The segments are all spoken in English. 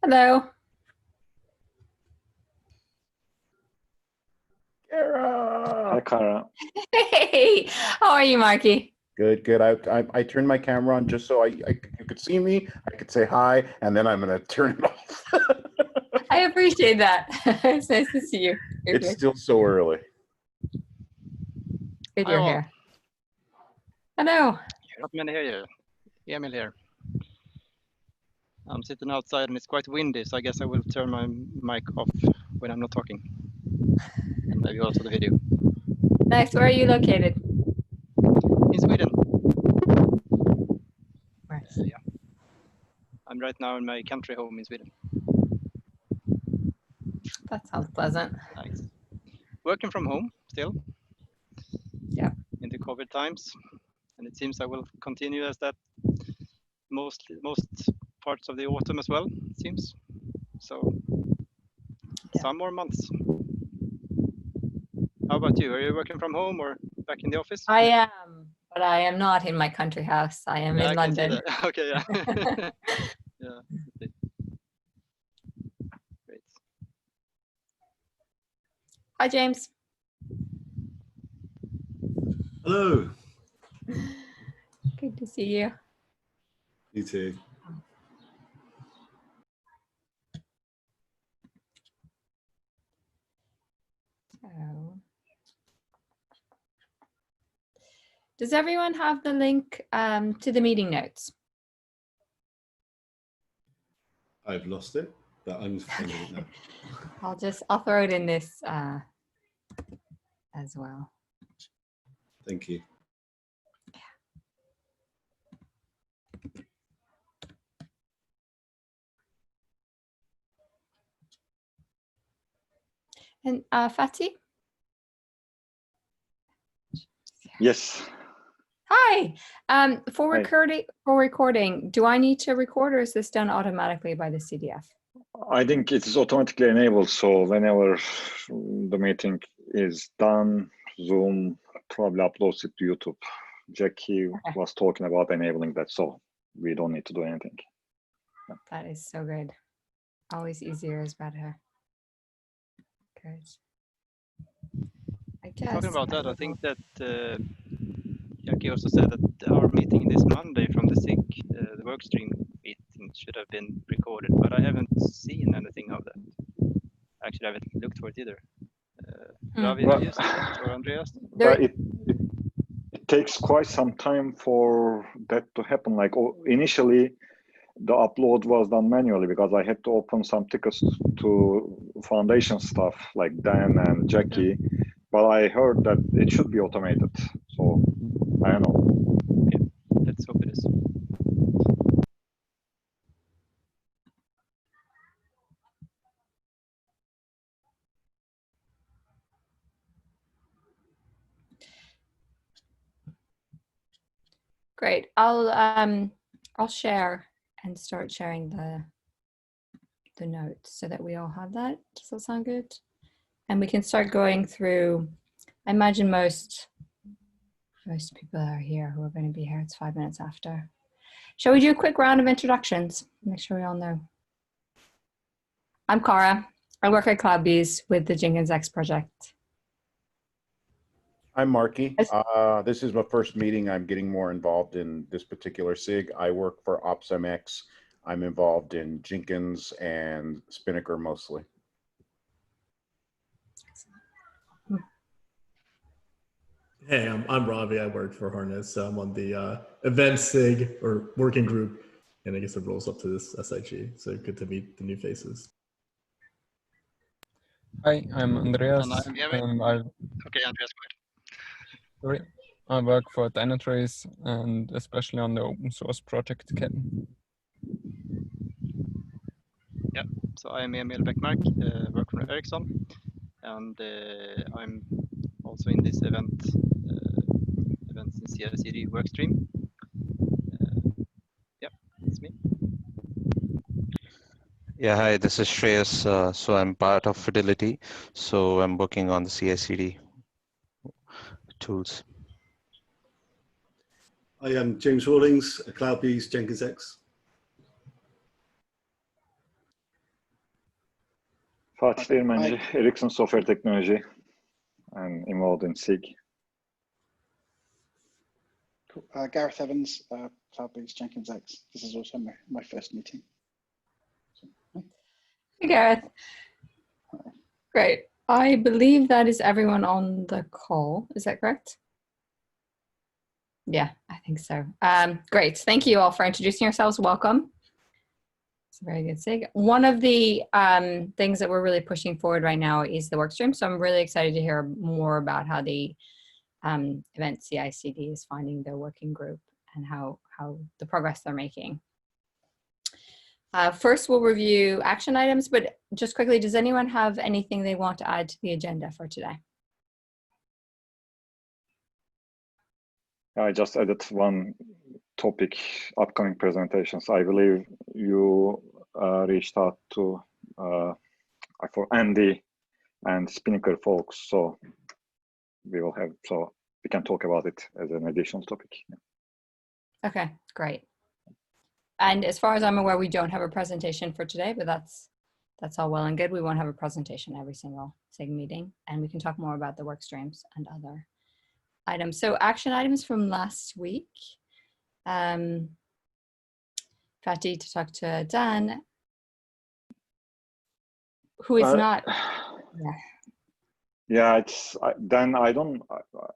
Hello. Kara. Hi, Kara. Hey, how are you, Marky? Good, good. I turned my camera on just so you could see me. I could say hi, and then I'm gonna turn it off. I appreciate that. It's nice to see you. It's still so early. Good you're here. Hello. Let me hear you. Emil here. I'm sitting outside and it's quite windy, so I guess I will turn my mic off when I'm not talking. And maybe also the video. Nice. Where are you located? In Sweden. Nice. Yeah. I'm right now in my country home in Sweden. That sounds pleasant. Nice. Working from home still. Yeah. In the COVID times. And it seems I will continue as that most parts of the autumn as well, it seems. So some more months. How about you? Are you working from home or back in the office? I am, but I am not in my country house. I am in London. Okay, yeah. Yeah. Great. Hi, James. Hello. Good to see you. You too. So, does everyone have the link to the meeting notes? I've lost it, but I'm finding it now. I'll throw it in this as well. Thank you. And Fatih? Yes. Hi. For Hi. recording, do I need to record or is this done automatically by the CDF? I think it is automatically enabled, so whenever the meeting is done, Zoom probably uploads it to YouTube. Jackie was talking about enabling that, so we don't need to do anything. Yeah. That is so good. Always easier is better. Good. I guess. Talking about that, I think that Jackie also said that our meeting this Monday from the SIG, the workstream meeting should have been recorded, but I haven't seen anything of that. Actually, I haven't looked for it either. Ravi, have you seen that, or Andreas? But it takes quite some time for that to happen. Like initially, the upload was done manually because I had to open some tickets to foundation stuff like Dan and Jackie, but I heard that it should be automated. So I don't know. Okay, let's hope it is. Great. I'll share and start sharing the notes so that we all have that. Does that sound good? And we can start going through. I imagine most people are here who are going to be here. It's 5 minutes after. Shall we do a quick round of introductions? Make sure we all know. I'm Cara. I work at CloudBees with the Jenkins X project. I'm Marky. This is my first meeting. I'm getting more involved in this particular SIG. I work for OpsMX. I'm involved in Jenkins and Spinnaker mostly. Hey, I'm Ravi. I work for Harness. I'm on the event SIG or working group, and I guess it rolls up to this SIG. So good to meet the new faces. Hi, I'm Andreas. Okay, Andreas, go ahead. Sorry, I work for Dynatrace and especially on the open source project Ken. Yeah, so I'm Emil Bäckmark, work for Ericsson, and I'm also in this events in CI/CD workstream. Yeah, that's me. Yeah, hi, this is Shreyas. So I'm part of Fidelity. So I'm working on the CI/CD tools. I am James Rawlings, CloudBees Jenkins X. Fatih Değirmenci, Ericsson Software Technology, and involved in SIG. Cool. Gareth Evans, Cloud-based Jenkins X. This is also my first meeting. So, Hey, Gareth. hi. Great. I believe that is everyone on the call. Is that correct? Yeah, I think so. Great. Thank you all for introducing yourselves. Welcome. It's a very good SIG. One of the things that we're really pushing forward right now is the workstream. So I'm really excited to hear more about how the event CI/CD is finding their working group and how the progress they're making. First, we'll review action items, but just quickly, does anyone have anything they want to add to the agenda for today? I just added one topic, upcoming presentations. I believe you reached out to for Andy and Spinnaker folks, so we will have, so we can talk about it as an additional topic. Okay, great. And as far as I'm aware, we don't have a presentation for today, but that's all well and good. We won't have a presentation every single SIG meeting, and we can talk more about the work streams and other items. So action items from last week. Fatih, to talk to Dan, who is not. Yeah, it's Dan. I don't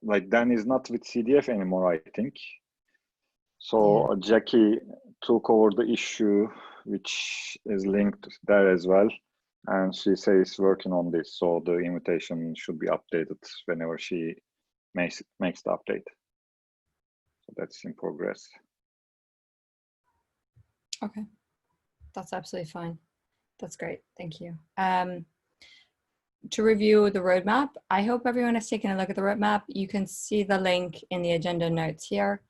like Dan is not with CDF anymore, I think. So Jackie took over the issue, which is linked there as well, and she says working on this. So the invitation should be updated whenever she makes the update. So that's in progress. Okay, that's absolutely fine. That's great. Thank you. To review the roadmap, I hope everyone has taken a look at the roadmap. You can see the link in the agenda notes here.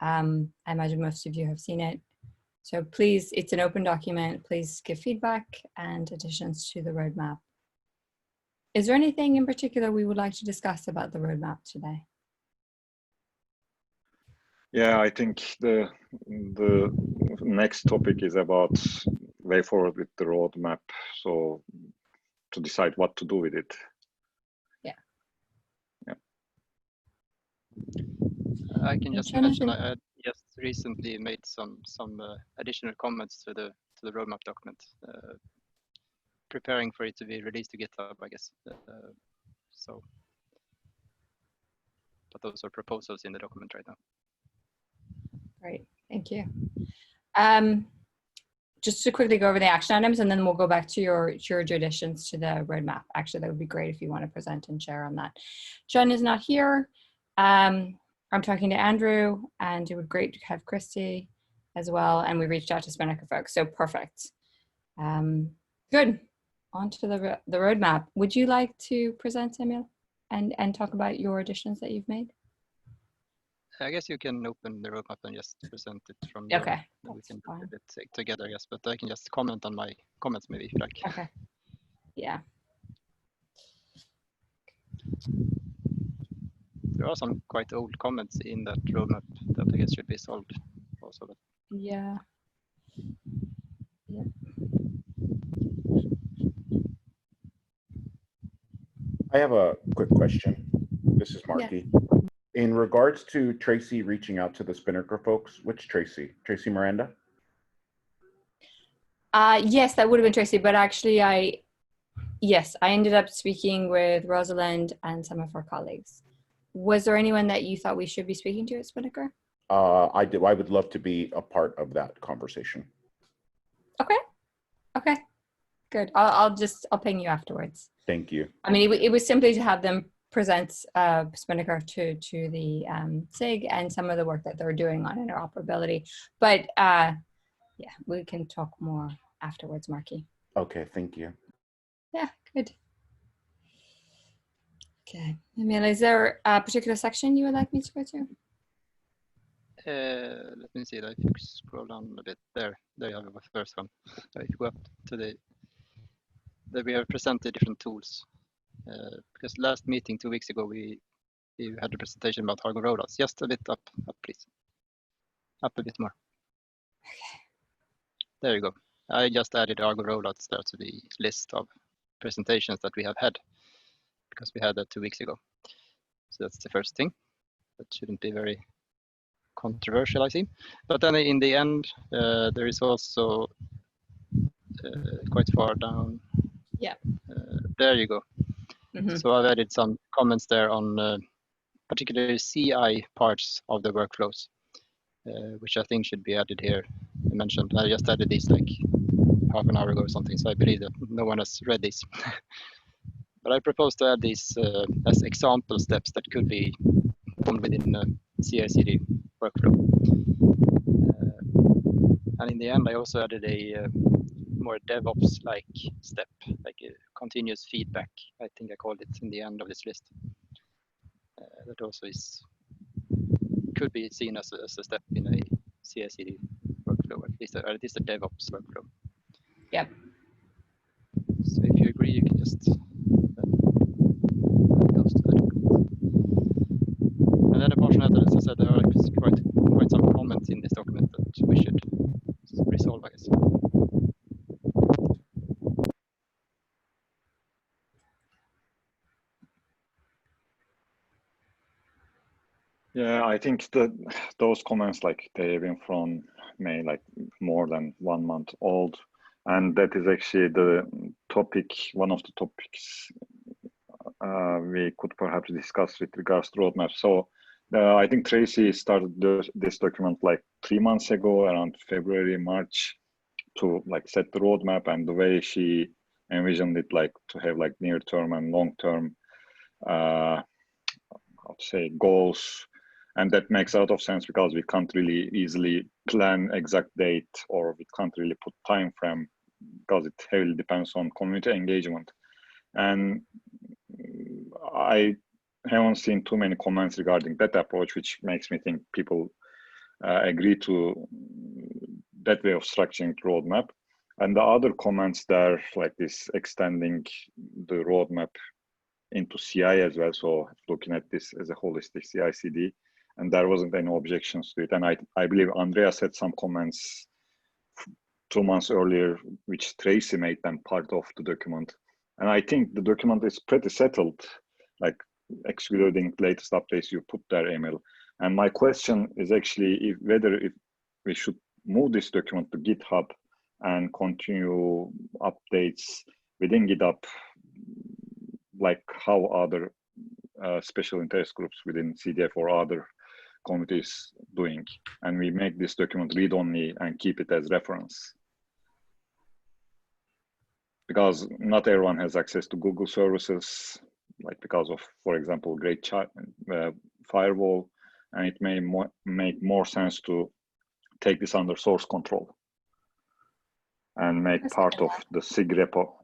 I imagine most of you have seen it. So please, it's an open document. Please give feedback and additions to the roadmap. Is there anything in particular we would like to discuss about the roadmap today? Yeah, I think the next topic is about way forward with the roadmap. So to decide what to do with it. Yeah. Yeah. I can just mention I just recently made some additional comments to the roadmap document, preparing for it to be released to GitHub, I guess. So, but those are proposals in the document right now. Great, thank you. Just to quickly go over the action items, and then we'll go back to your additions to the roadmap. Actually, that would be great if you want to present and share on that. John is not here. I'm talking to Andrew, and it would be great to have Christy as well. And we reached out to Spinnaker folks, so perfect. Good. On to the roadmap. Would you like to present, Samuel, and talk about your additions that you've made? I guess you can open the roadmap and just present it from there. Okay. We can do it together, yes, but I can just comment on my comments maybe if you like. Okay. Yeah. There are some quite old comments in that roadmap that I guess should be solved also. But yeah. Yeah. I have a quick question. This is Marky. Yeah. In regards to Tracy reaching out to the Spinnaker folks, which Tracy? Tracy Miranda? Yes, that would have been Tracy, but actually I ended up speaking with Rosalind and some of her colleagues. Was there anyone that you thought we should be speaking to at Spinnaker? I do. I would love to be a part of that conversation. Okay. Okay. Good. I'll ping you afterwards. Thank you. I mean, it was simply to have them present Spinnaker to the SIG and some of the work that they're doing on interoperability. But yeah, we can talk more afterwards, Marky. Okay, thank you. Yeah, good. Okay, Emil, is there a particular section you would like me to go to? Let me see. If you scroll down a bit, there you have the first one. If you go up to that we have presented different tools. Because last meeting 2 weeks ago, we had a presentation about Argo rollouts. Just a bit up, please. Up a bit more. Okay. There you go. I just added Argo rollouts there to the list of presentations that we have had, because we had that 2 weeks ago. So that's the first thing. That shouldn't be very controversial, I see. But then in the end, there is also quite far down. Yeah. There you go. Mm-hmm. So I've added some comments there on particularly CI parts of the workflows, which I think should be added here. I mentioned I just added these like half an hour ago or something, so I believe that no one has read these. But I propose to add these as example steps that could be done within a CI/CD workflow. And in the end, I also added a more DevOps-like step, like a continuous feedback. I think I called it in the end of this list. That also could be seen as a step in a CI/CD workflow, at least a DevOps workflow. Yep. So if you agree, you can just close to that. And then apart from that, as I said, there are quite some comments in this document that we should resolve, I guess. Yeah, I think that those comments, like they've been from May, like more than 1 month old, and that is actually the topic, one of the topics we could perhaps discuss with regards to roadmap. So I think Tracy started this document like 3 months ago, around February, March, to like set the roadmap, and the way she envisioned it, like to have like near-term and long-term, how to say, goals. And that makes a lot of sense because we can't really easily plan exact date, or we can't really put time frame because it heavily depends on community engagement. And I haven't seen too many comments regarding that approach, which makes me think people agree to that way of structuring the roadmap. And the other comments there, like this extending the roadmap into CI as well. So looking at this as a holistic CI/CD, and there wasn't any objections to it. And I believe Andreas had some comments 2 months earlier, which Tracy made them part of the document. And I think the document is pretty settled, like excluding latest updates you put there, Emil. And my question is actually whether we should move this document to GitHub and continue updates within GitHub, like how other special interest groups within CDF or other communities doing, and we make this document read-only and keep it as reference. Because not everyone has access to Google services, like because of, for example, Great Firewall, and it may make more sense to take this under source control and make part of the SIG repo.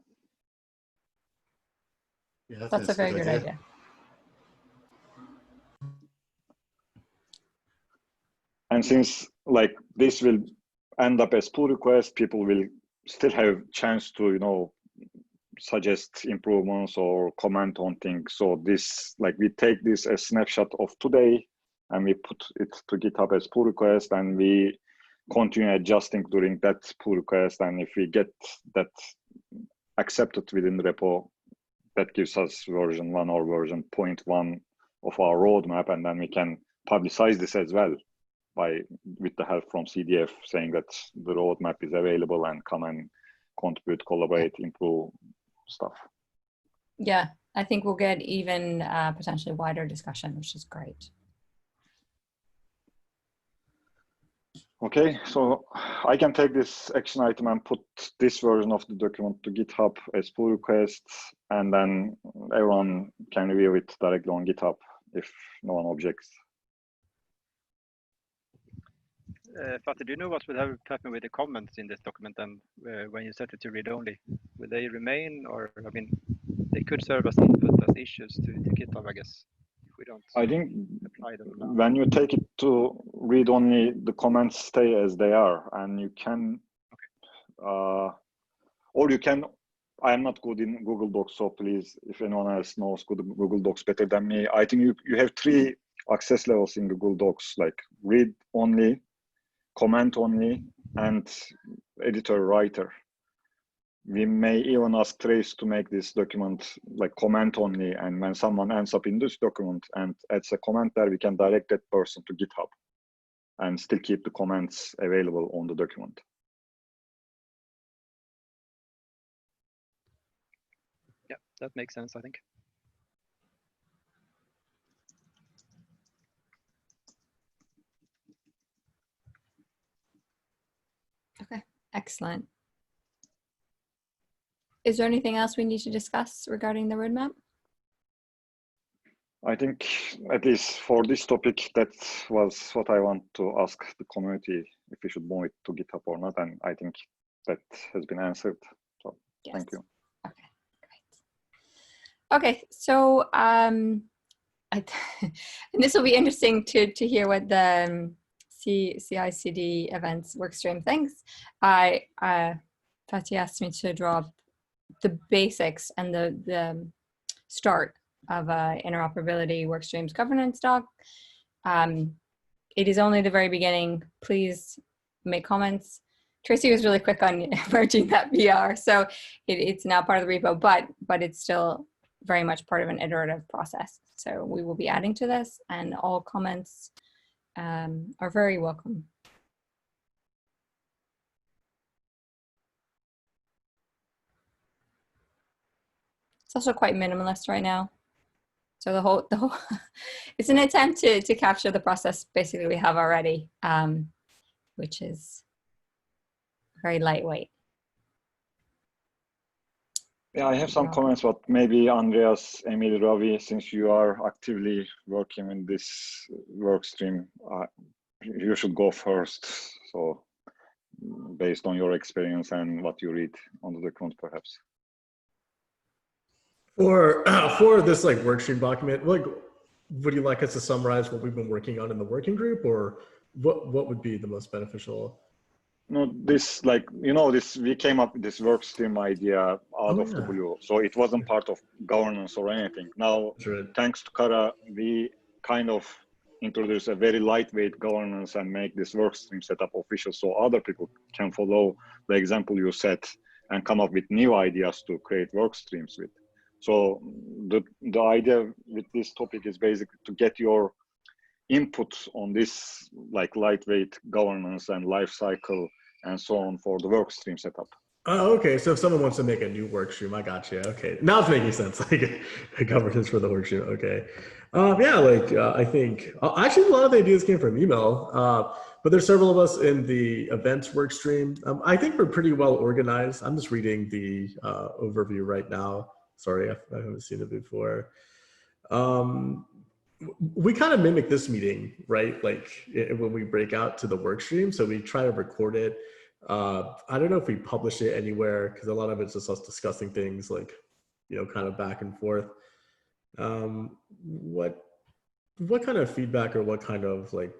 Yeah, That's a very good idea. And since like this will end up as pull request, people will still have chance to, you know, suggest improvements or comment on things. So this, like, we take this as snapshot of today and we put it to GitHub as pull request, and we continue adjusting during that pull request. And if we get that accepted within the repo, that gives us version 1 or version 0.1 of our roadmap, and then we can publicize this as well with the help from CDF, saying that the roadmap is available and come and contribute, collaborate, improve stuff. Yeah, I think we'll get even potentially wider discussion, which is great. Okay, so I can take this action item and put this version of the document to GitHub as pull request, and then everyone can review it directly on GitHub if no one objects. Fatih, do you know what will happen with the comments in this document then when you set it to read only? Will they remain, or, I mean, they could serve as input as issues to GitHub, I guess, if we don't I think apply them now. when you take it to read only, the comments stay as they are, and you can, or you can, I am not good in Google Docs, so please, if anyone else knows Google Docs better than me, I think you have 3 access levels in Google Docs, like read only, comment only, and editor writer. we may even ask Trace to make this document like comment only, and when someone ends up in this document and adds a comment there, we can direct that person to GitHub and still keep the comments available on the document. Yeah, that makes sense, I think. Okay, excellent. Is there anything else we need to discuss regarding the roadmap? I think at least for this topic, that was what I want to ask the community, if we should move it to GitHub or not. And I think that has been answered. So Yes. thank you. Okay, great. Okay, so and this will be interesting to hear what the CI/CD events workstream thinks. Fatih asked me to draw the basics and the start of interoperability workstreams governance doc. It is only the very beginning. Please make comments. Tracy was really quick on merging that PR, so it's now part of the repo, but it's still very much part of an iterative process. So we will be adding to this, and all comments are very welcome. It's also quite minimalist right now. So the whole it's an attempt to capture the process basically we have already, which is very lightweight. Yeah, I have some comments, but maybe Andreas, Emil, Ravi, since you are actively working in this work stream, you should go first. So based on your experience and what you read on the document, perhaps. For this like workstream document, like, would you like us to summarize what we've been working on in the working group, or what would be the most beneficial? No, this, like, you know, we came up with this work stream idea out of the blue. So it wasn't part of governance or anything. Now, thanks to Kara, we kind of introduce a very lightweight governance and make this work stream setup official so other people can follow the example you set and come up with new ideas to create work streams with. So the idea with this topic is basically to get your input on this like lightweight governance and life cycle and so on for the work stream setup. Oh, okay. So if someone wants to make a new work stream, I got you. Okay, now it's making sense. Like governance for the work stream. Okay, yeah. Like I think actually a lot of the ideas came from email, but there's several of us in the events work stream. I think we're pretty well organized. I'm just reading the overview right now. Sorry, I haven't seen it before. We kind of mimic this meeting, right? Like when we break out to the work stream. So we try to record it. I don't know if we publish it anywhere because a lot of it's just us discussing things like, you know, kind of back and forth. What kind of feedback or what kind of like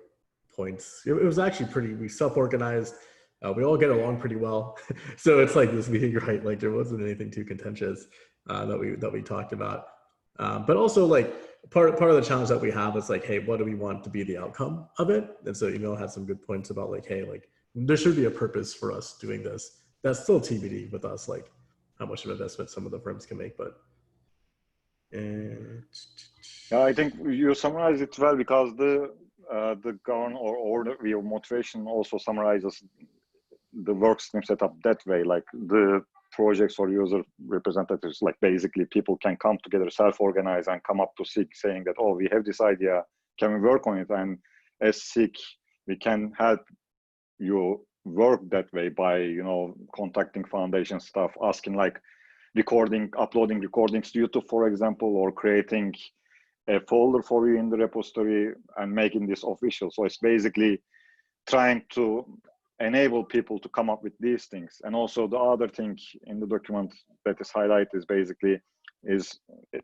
points? It was actually we self-organized. We all get along pretty well. So it's like this meeting, right? Like there wasn't anything too contentious that we talked about. But also like part of the challenge that we have is like, hey, what do we want to be the outcome of it? And so email had some good points about like, hey, like there should be a purpose for us doing this. That's still TBD with us, like how much of an investment some of the firms can make, but. Yeah, I think you summarized it well because the govern or the view motivation also summarizes the work stream setup that way, like the projects or user representatives, like basically people can come together, self-organize and come up to SIG saying that, oh, we have this idea, can we work on it? And as SIG, we can help you work that way by, you know, contacting foundation staff, asking like uploading recordings to YouTube, for example, or creating a folder for you in the repository and making this official. So it's basically trying to enable people to come up with these things. And also the other thing in the document that is highlighted is basically is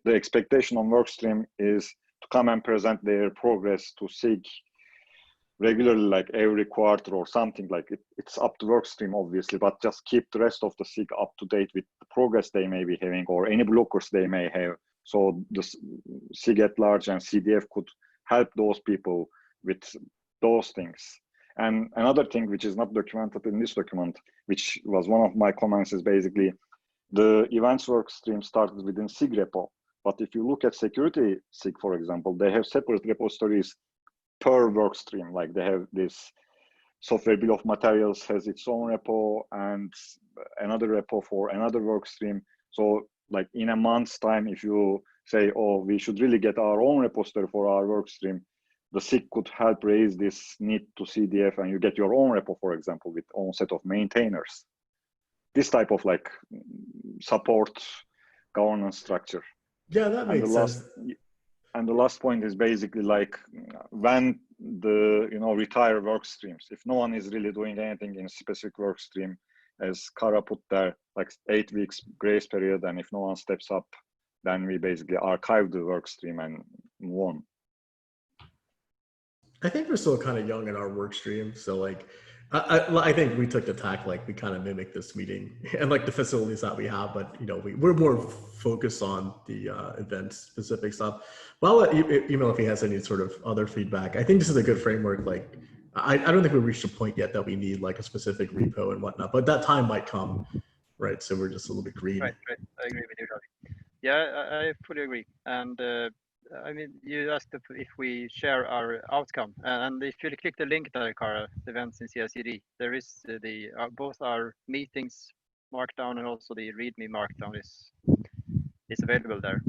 the expectation on workstream is to come and present their progress to SIG regularly, like every quarter or something. Like it's up to workstream obviously, but just keep the rest of the SIG up to date with the progress they may be having or any blockers they may have. So the SIG at large and CDF could help those people with those things. And another thing which is not documented in this document, which was one of my comments, is basically the events work stream started within SIG repo. But if you look at security SIG, for example, they have separate repositories per work stream. Like they have this software bill of materials has its own repo and another repo for another work stream. So like in a month's time, if you say, oh, we should really get our own repository for our work stream, the SIG could help raise this need to CDF and you get your own repo, for example, with own set of maintainers. This type of like support governance structure. Yeah, that makes sense. And the last point is basically like when the retire work streams, if no one is really doing anything in a specific work stream, as Kara put there, like 8 weeks grace period, and if no one steps up, then we basically archive the work stream and move on. I think we're still kind of young in our work stream, so like I think we took the tack like we kind of mimic this meeting and like the facilities that we have, but we're more focused on the event specific stuff. But I'll let email if he has any sort of other feedback. I think this is a good framework. Like I don't think we've reached a point yet that we need like a specific repo and whatnot, but that time might come, right? So we're just a little bit green. Right. I agree with you, Charlie. Yeah, I fully agree. And I mean, you asked if we share our outcome, and if you click the link there, Kara, events in CI/CD, there is both our meetings markdown and also the README markdown is available there.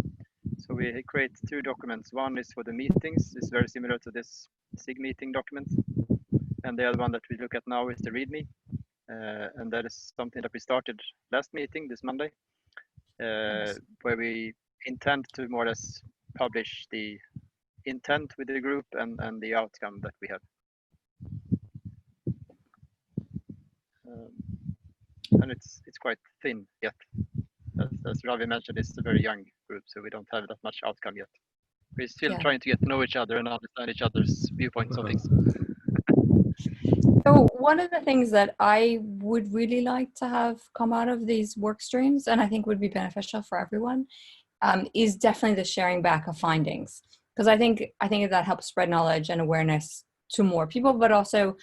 So we create 2 documents. One is for the meetings, it's very similar to this SIG meeting document, and the other one that we look at now is the README, and that is something that we started last meeting this Monday, where we intend to more or less publish the intent with the group and the outcome that we have. And it's quite thin yet. As Ravi mentioned, it's a very young group, so we don't have that much outcome yet. We're still trying to get to know each other and understand each other's viewpoints on things. So one of the things that I would really like to have come out of these work streams, and I think would be beneficial for everyone, is definitely the sharing back of findings, because I think that helps spread knowledge and awareness to more people, but also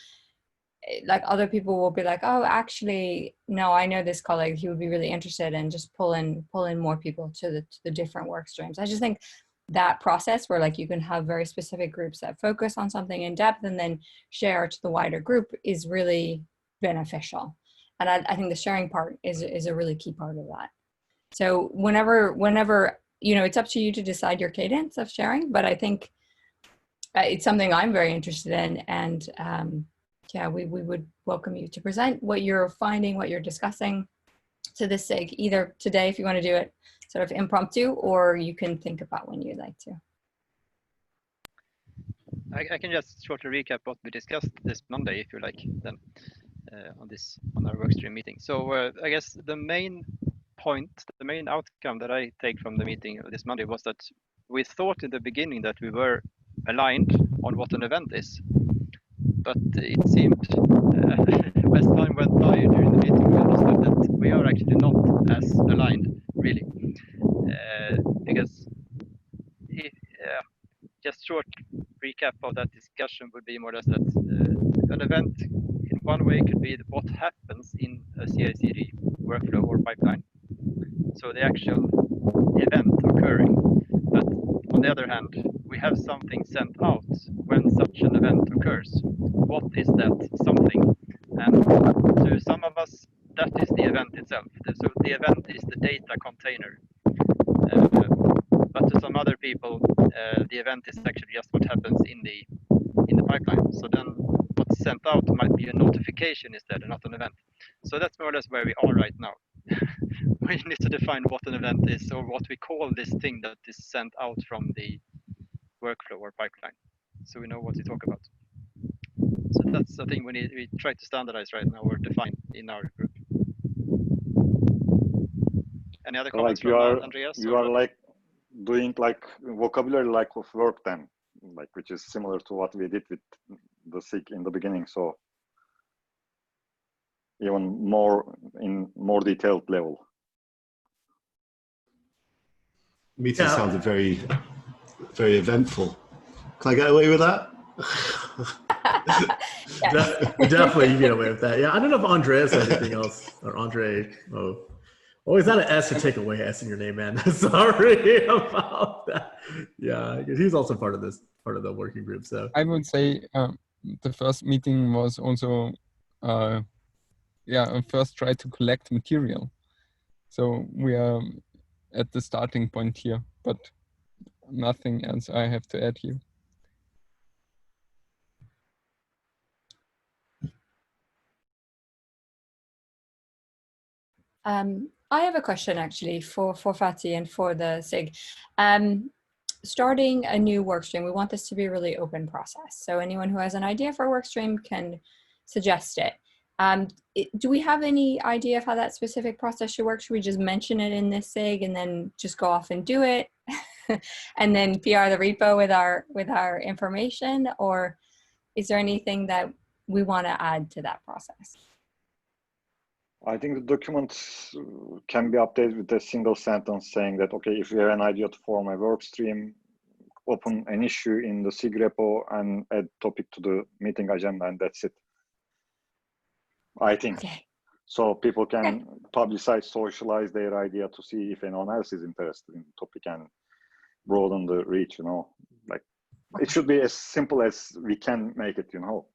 like other people will be like, oh, actually, no, I know this colleague, he would be really interested, and just pull in more people to the different work streams. I just think that process where like you can have very specific groups that focus on something in depth and then share to the wider group is really beneficial. And I think the sharing part is a really key part of that. So whenever, it's up to you to decide your cadence of sharing, but I think it's something I'm very interested in. And yeah, we would welcome you to present what you're finding, what you're discussing to the SIG, either today if you want to do it sort of impromptu, or you can think about when you'd like to. I can just shortly recap what we discussed this Monday, if you like, then on our workstream meeting. So I guess the main outcome that I take from the meeting this Monday was that we thought in the beginning that we were aligned on what an event is, but it seemed as time went by during the meeting, we understood that we are actually not as aligned, really, because just short recap of that discussion would be more or less that an event in one way could be what happens in a CI/CD workflow or pipeline, so the actual event occurring. But on the other hand, we have something sent out when such an event occurs. What is that something? And to some of us, that is the event itself. So the event is the data container. But to some other people, the event is actually just what happens in the pipeline. So then what's sent out might be a notification instead, and not an event. So that's more or less where we are right now. We need to define what an event is, or what we call this thing that is sent out from the workflow or pipeline, so we know what to talk about. So that's the thing we try to standardize right now or define in our group. Any other comments from Andreas? You are like doing like vocabulary like of work then, like which is similar to what we did with the SIG in the beginning. So even more in more detailed level. Meeting sounded very, very eventful. Can I get away with that? Definitely, you get away with that. Yeah, I don't know if Andreas has anything else, or Andre. Oh, Oh, is that an S to take away S in your name, man? Sorry about that. Yeah, he's also part of this, part of the working group. So I would say the first meeting was also, a first try to collect material. So we are at the starting point here, but nothing else I have to add here. I have a question actually for Fatih and for the SIG. Starting a new workstream, we want this to be a really open process. So anyone who has an idea for a workstream can suggest it. Do we have any idea of how that specific process should work? Should we just mention it in this SIG and then just go off and do it? And then PR the repo with our information? Or is there anything that we want to add to that process? I think the documents can be updated with a single sentence saying that, okay, if you have an idea to form a work stream, open an issue in the SIG repo and add topic to the meeting agenda, and that's it. I think. Okay. So people can publicize, socialize their idea to see if anyone else is interested in the topic and broaden the reach, you know. Like, it should be as simple as we can make it, you know.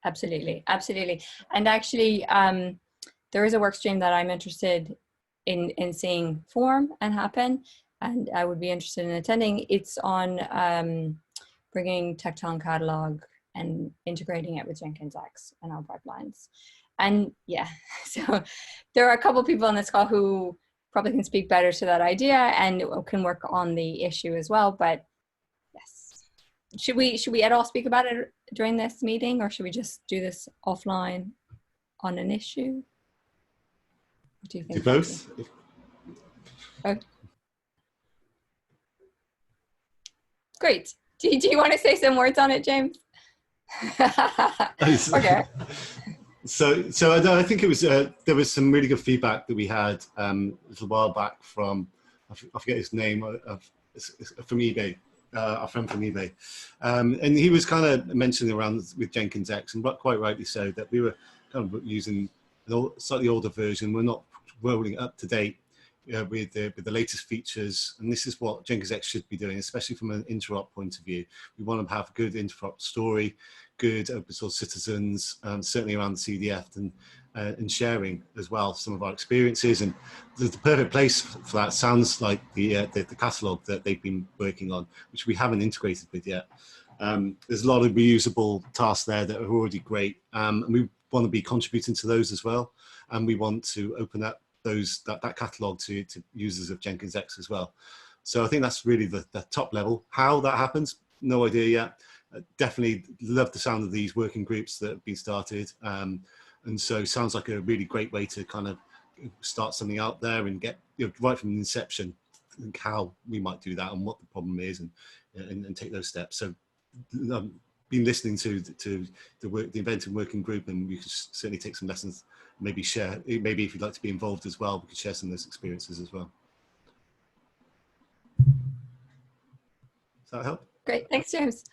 Absolutely, absolutely. And actually, there is a work stream that I'm interested in seeing form and happen, and I would be interested in attending. It's on bringing Tecton catalog and integrating it with Jenkins X and our pipelines. And yeah, so there are a couple people on this call who probably can speak better to that idea and can work on the issue as well. But yes, should we at all speak about it during this meeting, or should we just do this offline on an issue? What do you think? Do both. Oh. Great. Do you want to say some words on it, James? Okay. So I think it was there was some really good feedback that we had a little while back from I forget his name from eBay, our friend from eBay, and he was kind of mentioning around with Jenkins X, and quite rightly so, that we were kind of using a slightly older version. We're not rolling up to date with the latest features, and this is what Jenkins X should be doing, especially from an interop point of view. We want to have a good interop story, good open source citizens, certainly around the CDF, and sharing as well some of our experiences. And the perfect place for that sounds like the catalog that they've been working on, which we haven't integrated with yet. There's a lot of reusable tasks there that are already great, and we want to be contributing to those as well, and we want to open up that catalog to users of Jenkins X as well. So I think that's really the top level. How that happens, no idea yet. Definitely love the sound of these working groups that have been started. And so sounds like a really great way to kind of start something out there and get, right from the inception, think how we might do that and what the problem is, and take those steps. So I've been listening to the event and working group, and we could certainly take some lessons, maybe share, maybe if you'd like to be involved as well, we could share some of those experiences as well. Does that help? Great, thanks, James.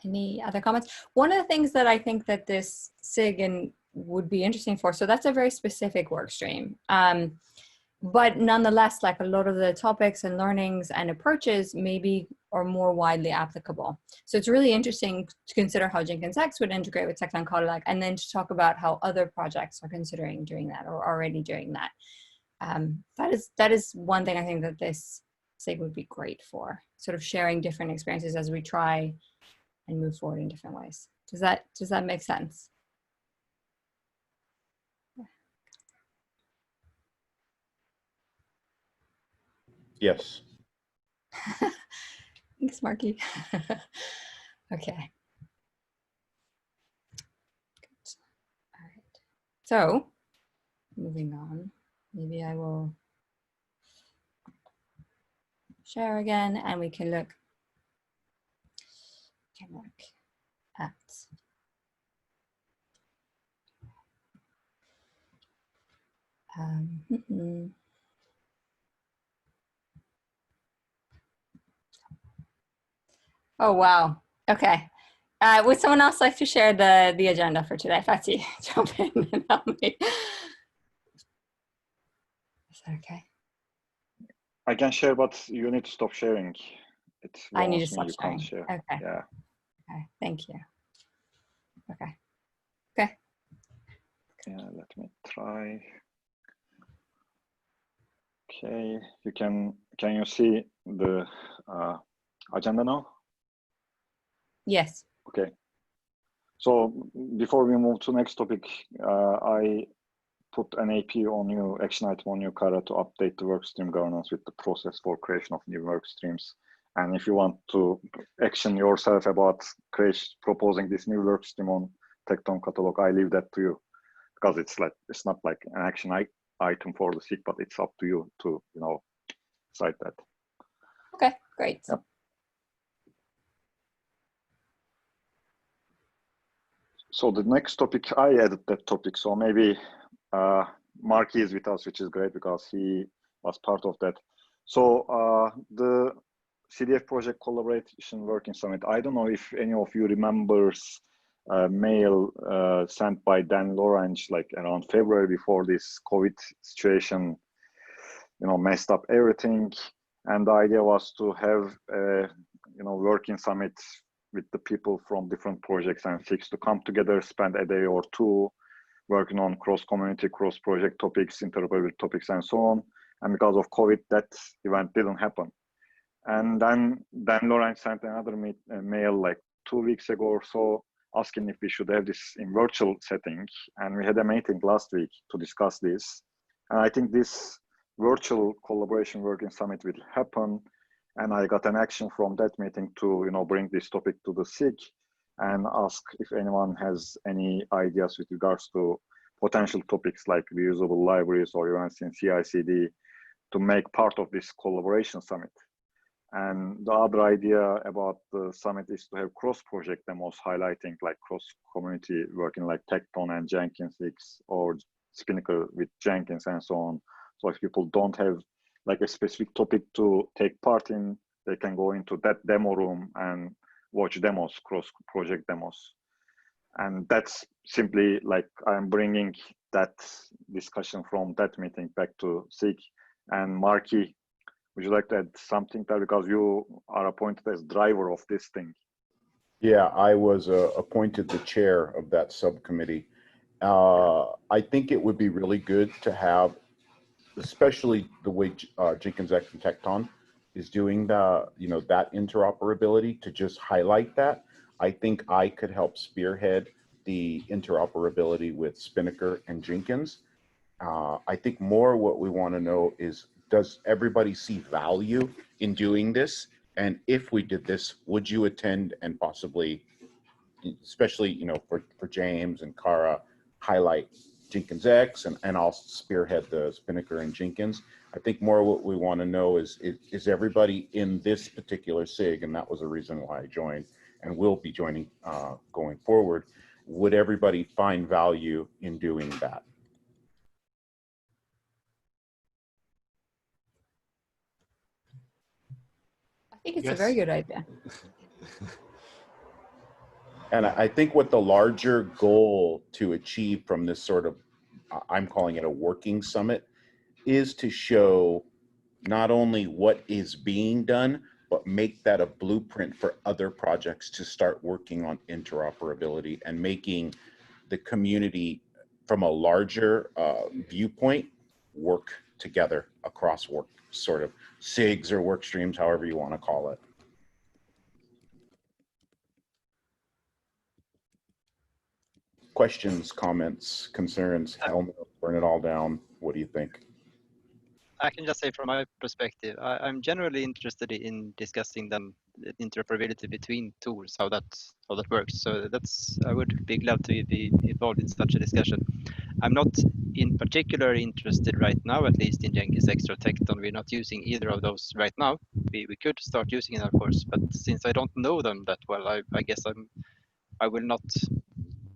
Any other comments? One of the things that I think that this SIG would be interesting for, so that's a very specific work stream. But nonetheless, like a lot of the topics and learnings and approaches maybe are more widely applicable. So it's really interesting to consider how Jenkins X would integrate with Tecton catalog, and then to talk about how other projects are considering doing that or already doing that. That is one thing I think that this SIG would be great for, sort of sharing different experiences as we try and move forward in different ways. Does that make sense? Yes. Thanks, Marky. Okay. Good. All right. So moving on, maybe I will share again, and we can look at oh, wow. Okay. Would someone else like to share the agenda for today? Fatih, jump in and help me. Is that okay? I can share, but you need to stop sharing. It I need to warns me stop you sharing. can't share. Okay. Yeah. Okay. Thank you. Okay. Okay. Yeah. Let me try. Okay. You can you see the agenda now? Yes. Okay. So before we move to next topic, I put an AP on your action item on your Kara to update the workstream governance with the process for creation of new workstreams. And if you want to action yourself about proposing this new workstream on Tekton catalog, I leave that to you, because it's not like an action item for the SIG, but it's up to you to cite that. Okay, great. Yep. So the next topic, I added that topic. So maybe Marky is with us, which is great because he was part of that. So the CDF project collaboration working summit. I don't know if any of you remembers a mail sent by Dan Lorange like around February before this COVID situation, messed up everything. And the idea was to have a, working summit with the people from different projects and SIGs to come together, spend a day or two working on cross-community, cross-project topics, interoperability topics, and so on. And because of COVID, that event didn't happen. And then Lawrence sent another mail like 2 weeks ago or so, asking if we should have this in virtual setting. And we had a meeting last week to discuss this. And I think this virtual collaboration working summit will happen. And I got an action from that meeting to, bring this topic to the SIG and ask if anyone has any ideas with regards to potential topics like reusable libraries or events in CI/CD to make part of this collaboration summit. And the other idea about the summit is to have cross-project demos highlighting like cross-community working like Tekton and Jenkins X or Spinnaker with Jenkins and so on. So if people don't have like a specific topic to take part in, they can go into that demo room and watch demos, cross-project demos. And that's simply like I'm bringing that discussion from that meeting back to SIG. And Marky, would you like to add something there, because you are appointed as driver of this thing? Yeah, I was appointed the chair of that subcommittee. I think it would be really good to have, especially the way Jenkins X and Tekton is doing the, that interoperability, to just highlight that. I think I could help spearhead the interoperability with Spinnaker and Jenkins. I think more what we want to know is, does everybody see value in doing this? And if we did this, would you attend and possibly, especially, for James and Kara, highlight Jenkins X and I'll spearhead the Spinnaker and Jenkins. I think more what we want to know is everybody in this particular SIG, and that was the reason why I joined and will be joining going forward, would everybody find value in doing that? I think it's a very good idea. And I think what the larger goal to achieve from this sort of, I'm calling it a working summit, is to show not only what is being done, but make that a blueprint for other projects to start working on interoperability and making the community from a larger viewpoint work together across sort of SIGs or work streams, however you want to call it. Questions, comments, concerns? Helmut, burn it all down. What do you think? I can just say from my perspective, I'm generally interested in discussing the interoperability between tools, how that works. So I would be glad to be involved in such a discussion. I'm not in particular interested right now, at least in Jenkins X or Tekton. We're not using either of those right now. We could start using it, of course, but since I don't know them that well, I guess I will not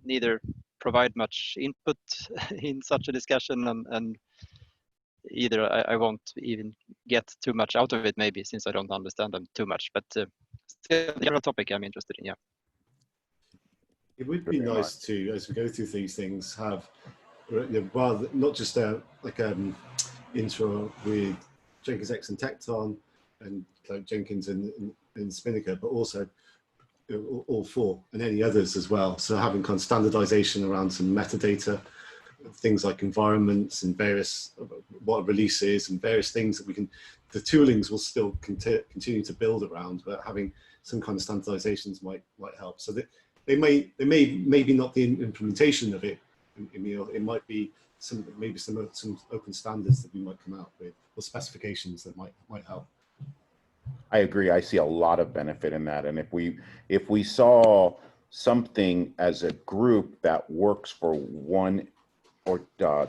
neither provide much input in such a discussion, and either I won't even get too much out of it, maybe, since I don't understand them too much. But still, the general topic I'm interested in, yeah. It would for be the nice remarks. to, as we go through these things, have rather not just like intro with Jenkins X and Tecton and like Jenkins and Spinnaker, but also all four and any others as well. So having kind of standardization around some metadata, things like environments and various what a release is and various things that we can, the toolings will still continue to build around, but having some kind of standardizations might help. So that they may maybe not the implementation of it, it might be some open standards that we might come out with, or specifications that might help. I agree. I see a lot of benefit in that. And if we saw something as a group that works for one or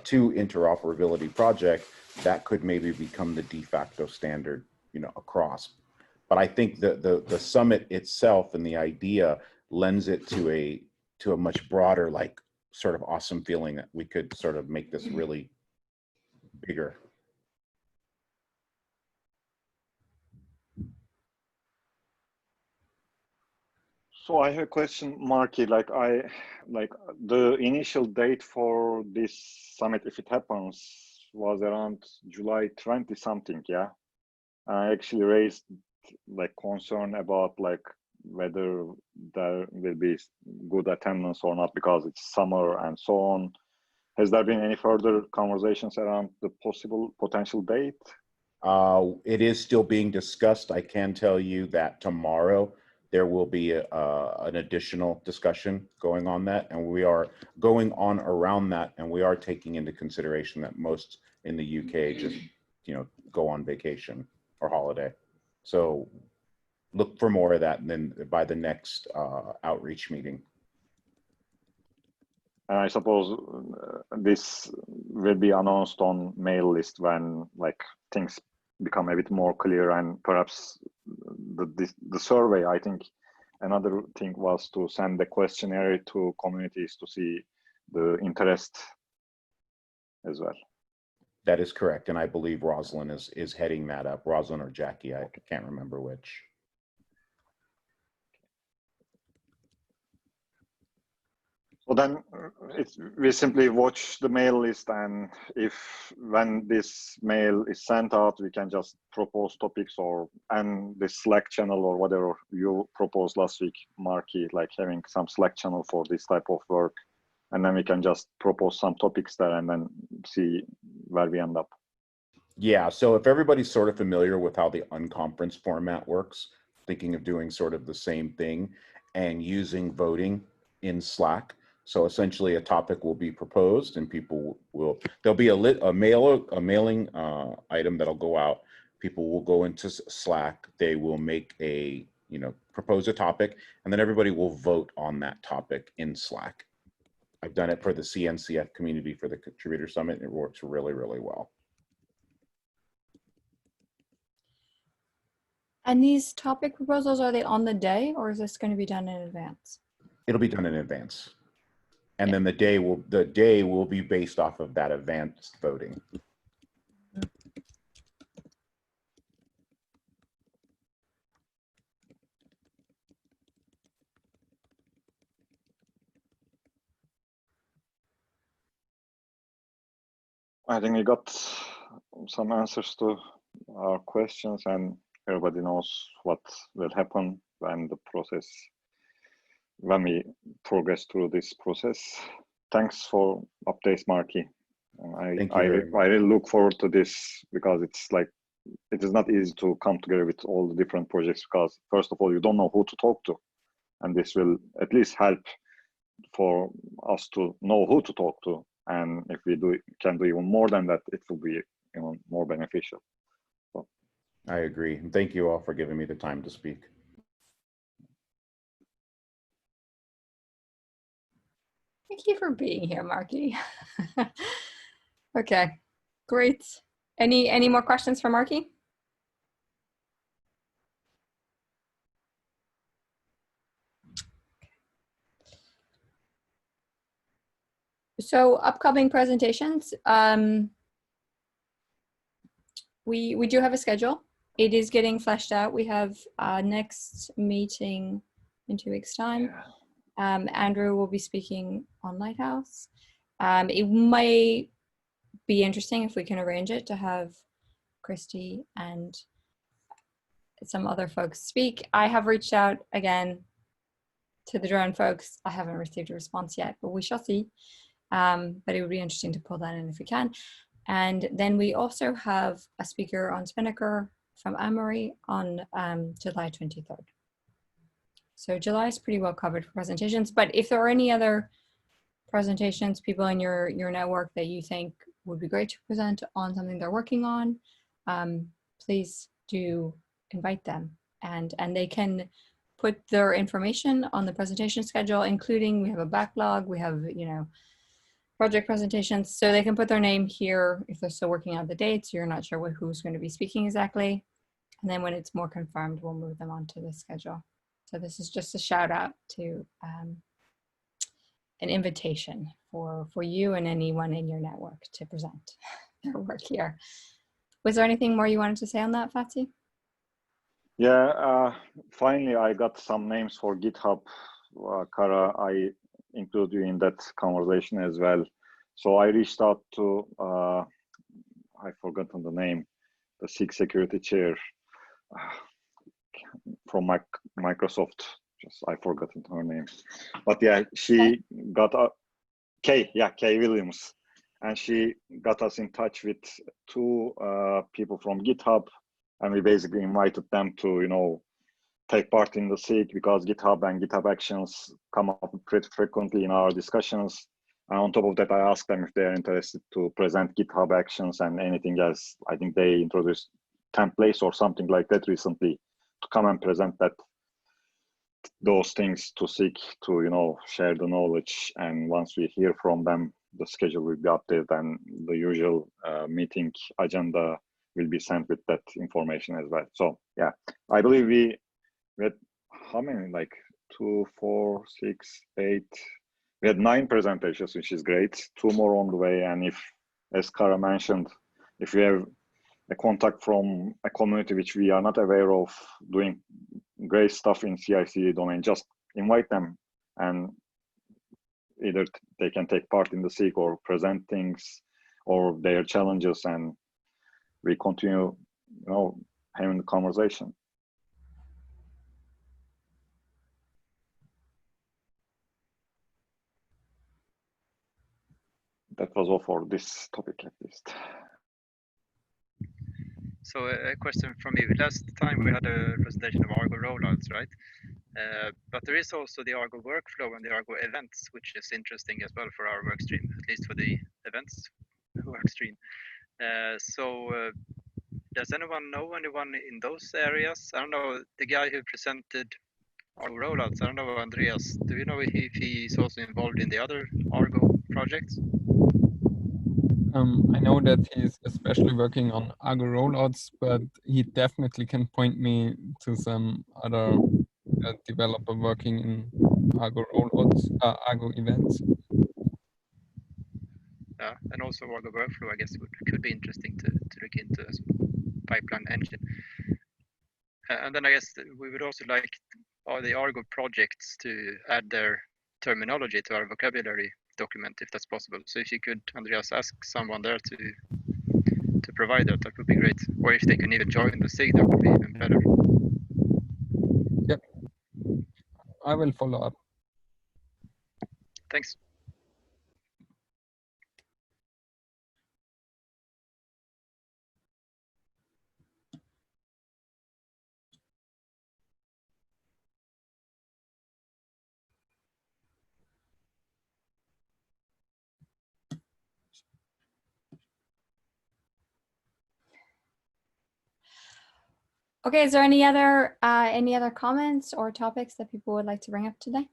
two interoperability project, that could maybe become the de facto standard, across. But I think the summit itself and the idea lends it to a much broader, like, sort of awesome feeling that we could sort of make this really bigger. So I have a question, Marky. Like the initial date for this summit, if it happens, was around July 20 something. Yeah, I actually raised like concern about like whether there will be good attendance or not because it's summer and so on. Has there been any further conversations around the potential date? It is still being discussed. I can tell you that tomorrow there will be an additional discussion going on that, and we are going on around that, and we are taking into consideration that most in the UK just, go on vacation or holiday. So look for more of that, and then by the next outreach meeting. And I suppose this will be announced on mail list when like things become a bit more clear, and perhaps the survey, I think another thing was to send the questionnaire to communities to see the interest as well. That is correct. And I believe Rosalind is heading that up. Rosalind or Jackie, I can't remember which. So then we simply watch the mail list, and when this mail is sent out, we can just propose topics and the Slack channel or whatever you proposed last week, Marky, like having some Slack channel for this type of work. And then we can just propose some topics there and then see where we end up. Yeah, so if everybody's sort of familiar with how the unconference format works, thinking of doing sort of the same thing and using voting in Slack. So essentially a topic will be proposed and people there'll be a mailing item that'll go out. People will go into Slack, they will make propose a topic, and then everybody will vote on that topic in Slack. I've done it for the CNCF community for the Contributor Summit, and it works really, really well. And these topic proposals, are they on the day, or is this going to be done in advance? It'll be done in advance. And then the day will be based off of that advanced voting. I think we got some answers to our questions, and everybody knows what will happen when we progress through this process. Thanks for updates, Marky. I really look forward to this because it's like, it is not easy to come together with all the different projects because first of all, you don't know who to talk to. And this will at least help for us to know who to talk to. And if we can do even more than that, it will be even more beneficial. So. I agree. And thank you all for giving me the time to speak. Thank you for being here, Marky. Okay, great. Any more questions for Marky? So upcoming presentations, we do have a schedule. It is getting fleshed out. We have our next meeting in 2 weeks' time. Andrew will be speaking on Lighthouse. It might be interesting if we can arrange it to have Christy and some other folks speak. I have reached out again to the drone folks. I haven't received a response yet, but we shall see. But it would be interesting to pull that in if we can. And then we also have a speaker on Spinnaker from Amory on July 23rd. So July is pretty well covered for presentations, but if there are any other presentations, people in your network that you think would be great to present on something they're working on, please do invite them, and they can put their information on the presentation schedule, including we have a backlog, we have, you know, project presentations, so they can put their name here if they're still working out the dates, you're not sure who's going to be speaking exactly. And then when it's more confirmed, we'll move them onto the schedule. So this is just a shout out to an invitation for you and anyone in your network to present their work here. Was there anything more you wanted to say on that, Fatih? Yeah, finally I got some names for GitHub. Kara, I include you in that conversation as well. So I reached out to, I've forgotten the name, the SIG security chair from Microsoft. Just I've forgotten her name. But yeah, she got a, Kay Williams. And she got us in touch with two people from GitHub. And we basically invited them to, you know, take part in the SIG, because GitHub and GitHub Actions come up pretty frequently in our discussions. And on top of that, I asked them if they're interested to present GitHub Actions and anything else. I think they introduced templates or something like that recently, to come and present those things to SIG, to, you know, share the knowledge. And once we hear from them, the schedule will be updated, and the usual meeting agenda will be sent with that information as well. So yeah, I believe we had how many, like 2, 4, 6, 8, we had 9 presentations, which is great. 2 more on the way. And if, as Kara mentioned, if we have a contact from a community which we are not aware of doing great stuff in CI/CD domain, just invite them, and either they can take part in the SIG or present things or their challenges, and we continue, you know, having the conversation. That was all for this topic, at least. So a question from me. Last time we had a presentation of Argo rollouts, right? But there is also the Argo workflow and the Argo events, which is interesting as well for our work stream, at least for the events work stream. Does anyone know anyone in those areas? I don't know, the guy who presented Argo rollouts, I don't know, Andreas, do you know if he's also involved in the other Argo projects? I know that he's especially working on Argo rollouts, but he definitely can point me to some other developer working in Argo rollouts, Argo events. Yeah, and also Argo workflow, I guess, could be interesting to look into as a pipeline engine. And then I guess we would also like the Argo projects to add their terminology to our vocabulary document, if that's possible. So if you could, Andreas, ask someone there to provide that, that would be great. Or if they can even join the SIG, that would be even better. Yep, I will follow up. Thanks. Okay, is there any other comments or topics that people would like to bring up today?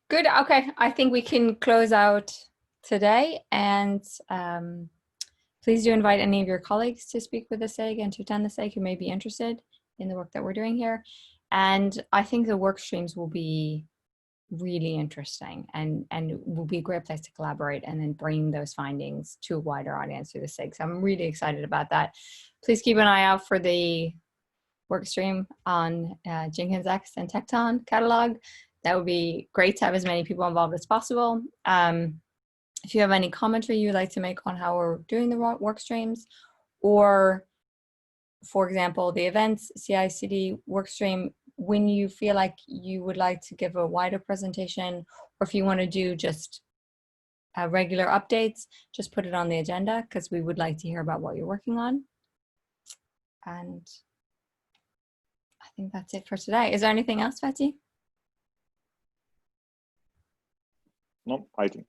Good. Okay, I think we can close out today, and please do invite any of your colleagues to speak with the SIG and to attend the SIG who may be interested in the work that we're doing here. And I think the work streams will be really interesting and will be a great place to collaborate and then bring those findings to a wider audience through the SIG. So I'm really excited about that. Please keep an eye out for the work stream on Jenkins X and Tekton catalog. That would be great to have as many people involved as possible. If you have any commentary you'd like to make on how we're doing the work streams, or for example, the events CI/CD work stream, when you feel like you would like to give a wider presentation, or if you want to do just regular updates, just put it on the agenda because we would like to hear about what you're working on. And I think that's it for today. Is there anything else, Betty? No, I think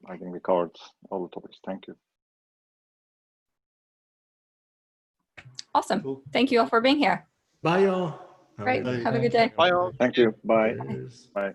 we covered all the topics. Thank you. Awesome. Cool. Thank you all for being here. Bye, y'all. Great. Bye. Have a good day. Bye all. Thank you. Bye. Cheers. Bye.